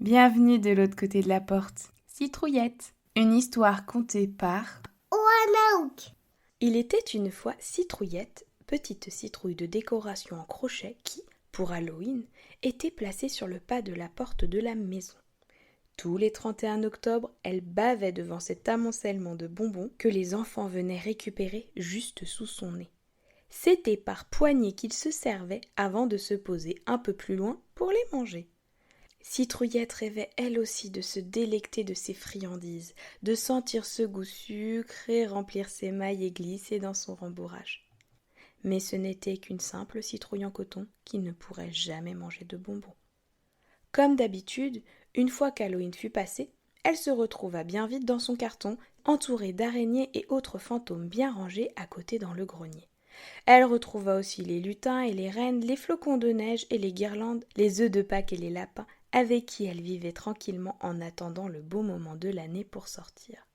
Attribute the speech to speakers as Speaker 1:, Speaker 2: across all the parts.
Speaker 1: Bienvenue de l'autre côté de la porte. Citrouillette. Une histoire contée par
Speaker 2: Ouanaouk.
Speaker 1: Il était une fois Citrouillette, petite citrouille de décoration en crochet qui, pour Halloween, était placée sur le pas de la porte de la maison. Tous les 31 octobre, elle bavait devant cet amoncellement de bonbons que les enfants venaient récupérer juste sous son nez. C'était par poignées qu'ils se servaient avant de se poser un peu plus loin pour les manger. Citrouillette rêvait elle aussi de se délecter de ces friandises, de sentir ce goût sucré remplir ses mailles et glisser dans son rembourrage. Mais ce n'était qu'une simple citrouille en coton qui ne pourrait jamais manger de bonbons. Comme d'habitude, une fois qu'Halloween fut passé, elle se retrouva bien vite dans son carton, entourée d'araignées et autres fantômes bien rangés à côté dans le grenier. Elle retrouva aussi les lutins et les rennes, les flocons de neige et les guirlandes, les œufs de Pâques et les lapins, avec qui elle vivait tranquillement en attendant le beau moment de l'année pour sortir.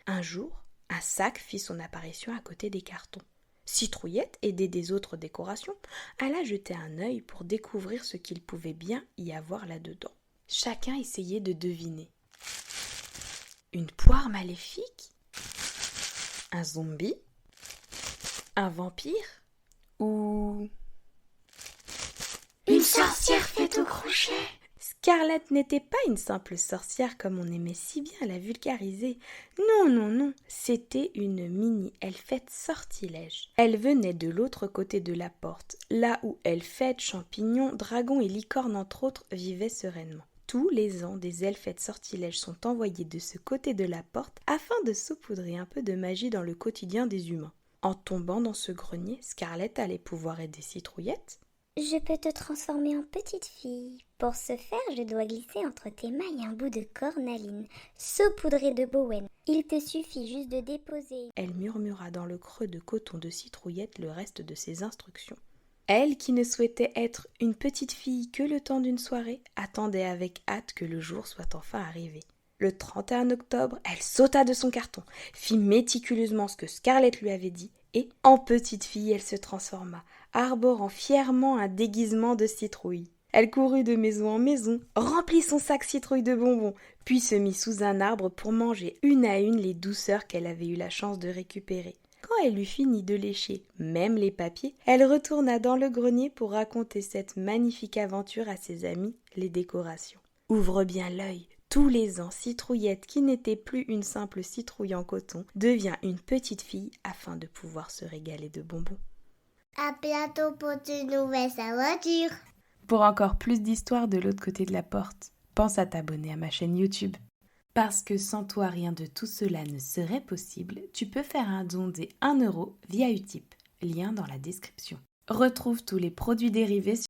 Speaker 1: Un jour, un sac fit son apparition à côté des cartons. Citrouillette, aidée des autres décorations, alla jeter un œil pour découvrir ce qu'il pouvait bien y avoir là-dedans. Chacun essayait de deviner. Une poire maléfique? Un zombie? Un vampire? Ou
Speaker 2: Une sorcière faite au crochet.
Speaker 1: Scarlett n'était pas une simple sorcière comme on aimait si bien la vulgariser. Non, c'était une mini-elfette sortilège. Elle venait de l'autre côté de la porte, là où elfettes, champignons, dragons et licornes entre autres vivaient sereinement. Tous les ans, des elfettes sortilèges sont envoyées de ce côté de la porte afin de saupoudrer un peu de magie dans le quotidien des humains. En tombant dans ce grenier, Scarlett allait pouvoir aider Citrouillette.
Speaker 2: Je peux te transformer en petite fille. Pour ce faire, je dois glisser entre tes mailles un bout de cornaline, saupoudré de Bowen. Il te suffit juste de déposer.
Speaker 1: Elle murmura dans le creux de coton de Citrouillette le reste de ses instructions. Elle, qui ne souhaitait être une petite fille que le temps d'une soirée, attendait avec hâte que le jour soit enfin arrivé. Le 31 octobre, elle sauta de son carton, fit méticuleusement ce que Scarlett lui avait dit, et, en petite fille, elle se transforma, arborant fièrement un déguisement de citrouille. Elle courut de maison en maison, remplit son sac citrouille de bonbons, puis se mit sous un arbre pour manger une à une les douceurs qu'elle avait eu la chance de récupérer. Quand elle eut fini de lécher même les papiers, elle retourna dans le grenier pour raconter cette magnifique aventure à ses amis, les décorations. Ouvre bien l'œil. Tous les ans, Citrouillette, qui n'était plus une simple citrouille en coton, devient une petite fille afin de pouvoir se régaler de bonbons.
Speaker 2: À bientôt pour une nouvelle aventure.
Speaker 1: Pour encore plus d'histoires de l'autre côté de la porte, pense à t'abonner à ma chaîne YouTube. Parce que sans toi, rien de tout cela ne serait possible, tu peux faire un don des 1 € via Utip, lien dans la description. Retrouve tous les produits dérivés sur